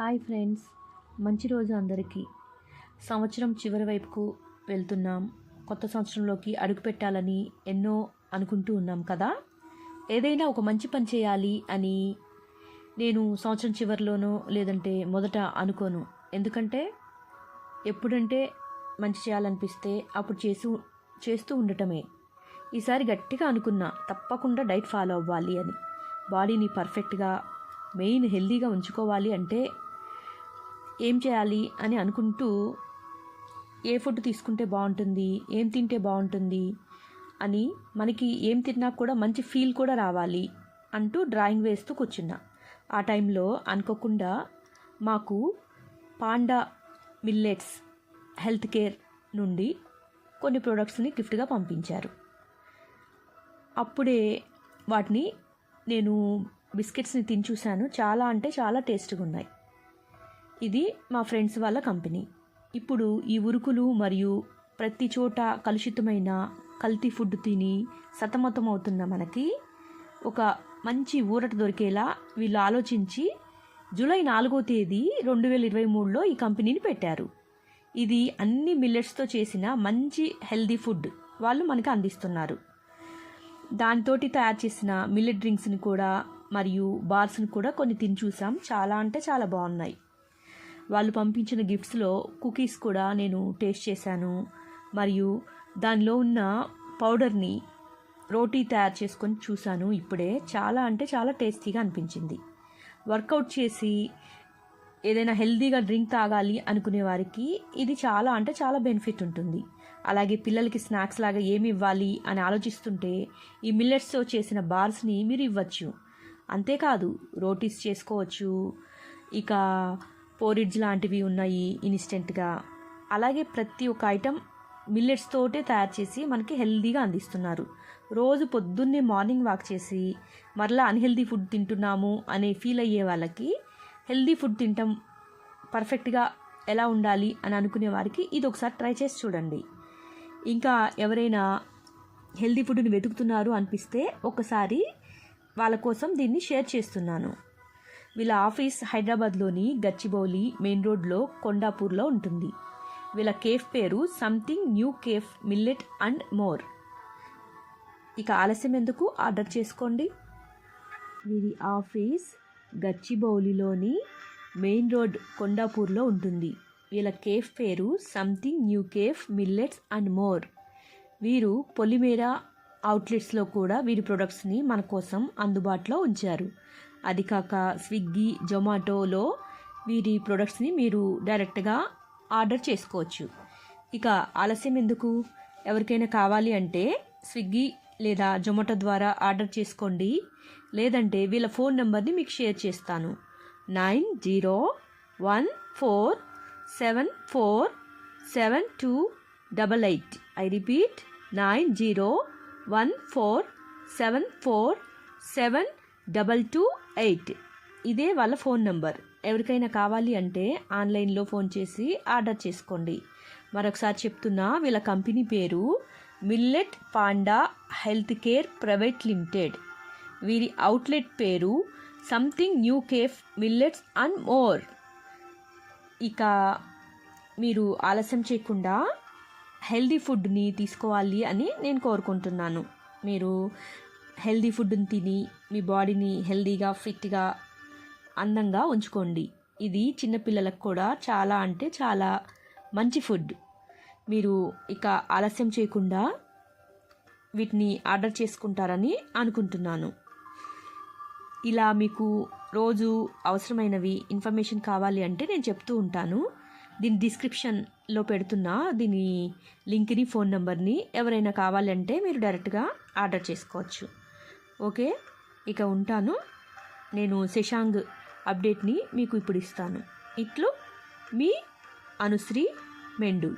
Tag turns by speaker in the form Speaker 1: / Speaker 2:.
Speaker 1: Hi friends, మంచి రోజు అందరికీ. సంవత్సరం చివరి వైపుకు వెళ్తున్నాం. కొత్త సంవత్సరంలోకి అడుగు పెట్టాలని ఎన్నో అనుకుంటూ ఉన్నాం కదా. ఏదైనా ఒక మంచి పని చేయాలి అని నేను సంవత్సరం చివరిలోనో లేదంటే మొదట అనుకోను. ఎందుకంటే ఎప్పుడంటే మంచి చేయాలనిపిస్తే అప్పుడు చేస్తూ ఉండటమే. ఈసారి గట్టిగా అనుకున్నా, తప్పకుండా డైట్ ఫాలో అవ్వాలి అని. బాడీని పర్ఫెక్ట్గా మెయిన్ హెల్దీగా ఉంచుకోవాలి అంటే ఏం చేయాలి అని అనుకుంటూ ఏ ఫుడ్ తీసుకుంటే బాగుంటుంది, ఏం తింటే బాగుంటుంది అని, మనకి ఏం తిన్నా కూడా మంచి ఫీల్ కూడా రావాలి అంటూ డ్రాయింగ్ వేస్తూ కూర్చున్నా. ఆ టైంలో అనుకోకుండా మాకు పాండా మిల్లెట్స్ హెల్త్ కేర్ నుండి కొన్ని ప్రోడక్ట్స్ని గిఫ్ట్గా పంపించారు. అప్పుడే వాటిని నేను బిస్కెట్స్ని తిని చూశాను. చాలా అంటే చాలా టేస్ట్గా ఉన్నాయి. ఇది మా ఫ్రెండ్స్ వాళ్ళ కంపెనీ. ఇప్పుడు ఈ ఉరుకులు మరియు ప్రతి చోట కలుషితమైన కల్తీ ఫుడ్ తిని సతమతం అవుతున్న మనకి ఒక మంచి ఊరట దొరికేలా వీళ్ళు ఆలోచించి జూలై 4వ తేదీ 2023లో ఈ కంపెనీని పెట్టారు. ఇది అన్ని మిల్లెట్స్తో చేసిన మంచి హెల్దీ ఫుడ్ వాళ్ళు మనకి అందిస్తున్నారు. దాంతోటి తయారు చేసిన మిల్లెట్ డ్రింక్స్ని కూడా మరియు బార్స్ని కూడా కొన్ని తిని చూసాం. చాలా అంటే చాలా బాగున్నాయి. వాళ్ళు పంపించిన గిఫ్ట్స్లో కుకీస్ కూడా నేను టేస్ట్ చేశాను. మరియు దానిలో ఉన్న పౌడర్ని రోటీ తయారు చేసుకొని చూశాను. ఇప్పుడే చాలా అంటే చాలా టేస్టీగా అనిపించింది. వర్కౌట్ చేసి ఏదైనా హెల్దీగా డ్రింక్ తాగాలి అనుకునే వారికి ఇది చాలా అంటే చాలా బెనిఫిట్ ఉంటుంది. అలాగే పిల్లలకి స్నాక్స్ లాగా ఏమి ఇవ్వాలి అని ఆలోచిస్తుంటే ఈ మిల్లెట్స్తో చేసిన బార్స్ని మీరు ఇవ్వచ్చు. అంతేకాదు రోటీస్ చేసుకోవచ్చు. ఇక పోరిడ్జ్ లాంటివి ఉన్నాయి ఇన్స్టెంట్గా. అలాగే ప్రతి ఒక్క ఐటెం మిల్లెట్స్ తోటే తయారు చేసి మనకి హెల్దీగా అందిస్తున్నారు. రోజు పొద్దున్నే మార్నింగ్ వాక్ చేసి మరలా అన్హెల్దీ ఫుడ్ తింటున్నాము అనే ఫీల్ అయ్యే వాళ్ళకి హెల్దీ ఫుడ్ తినటం పర్ఫెక్ట్గా ఎలా ఉండాలి అని అనుకునే వారికి ఇది ఒకసారి ట్రై చేసి చూడండి. ఇంకా ఎవరైనా హెల్దీ ఫుడ్ని వెతుకుతున్నారు అనిపిస్తే ఒకసారి వాళ్ళ కోసం దీన్ని షేర్ చేస్తున్నాను. వీళ్ళ ఆఫీస్ హైదరాబాద్లోని గచ్చిబౌలి మెయిన్ రోడ్లో కొండాపూర్లో ఉంటుంది. వీళ్ళ కేఫ్ పేరు something new cafe millet and more. ఇక ఆలస్యం ఎందుకు, ఆర్డర్ చేసుకోండి. వీరి ఆఫీస్ గచ్చిబౌలిలోని మెయిన్ రోడ్ కొండాపూర్లో ఉంటుంది. వీళ్ళ కేఫ్ పేరు something new cafe millets and more. వీరు పొలిమేరా అవుట్లెట్స్లో కూడా వీరి ప్రొడక్ట్స్ని మన కోసం అందుబాటులో ఉంచారు. అది కాక స్విగ్గీ, జొమాటోలో వీరి ప్రొడక్ట్స్ని మీరు డైరెక్ట్గా ఆర్డర్ చేసుకోవచ్చు. ఇక ఆలస్యం ఎందుకు, ఎవరికైనా కావాలి అంటే స్విగ్గీ లేదా జొమాటో ద్వారా ఆర్డర్ చేసుకోండి. లేదంటే వీళ్ళ ఫోన్ నెంబర్ని మీకు షేర్ చేస్తాను. 9014747288. I repeat 9014747288. ఇదే వాళ్ళ ఫోన్ నంబర్. ఎవరికైనా కావాలి అంటే ఆన్లైన్లో ఫోన్ చేసి ఆర్డర్ చేసుకోండి. మరొకసారి చెప్తున్నా, వీళ్ళ కంపెనీ పేరు millet panda health care private limited. వీరి అవుట్లెట్ పేరు something new cafe millets and more. ఇక మీరు ఆలస్యం చేయకుండా హెల్దీ ఫుడ్ని తీసుకోవాలి అని నేను కోరుకుంటున్నాను. మీరు హెల్దీ ఫుడ్ని తిని మీ బాడీని హెల్దీగా ఫిట్గా అందంగా ఉంచుకోండి. ఇది చిన్నపిల్లలకు కూడా చాలా అంటే చాలా మంచి ఫుడ్. మీరు ఇక ఆలస్యం చేయకుండా వీటిని ఆర్డర్ చేసుకుంటారని అనుకుంటున్నాను. ఇలా మీకు రోజు అవసరమైనవి ఇన్ఫర్మేషన్ కావాలి అంటే నేను చెప్తూ ఉంటాను. దీని డిస్క్రిప్షన్లో పెడుతున్నా దీని లింక్ని, ఫోన్ నెంబర్ని. ఎవరైనా కావాలంటే మీరు డైరెక్ట్గా ఆర్డర్ చేసుకోవచ్చు. ఓకే, ఇక ఉంటాను. నేను శశాంక్ అప్డేట్ని మీకు ఇప్పుడు ఇస్తాను. ఇట్లు మీ అనుశ్రీ మెండు.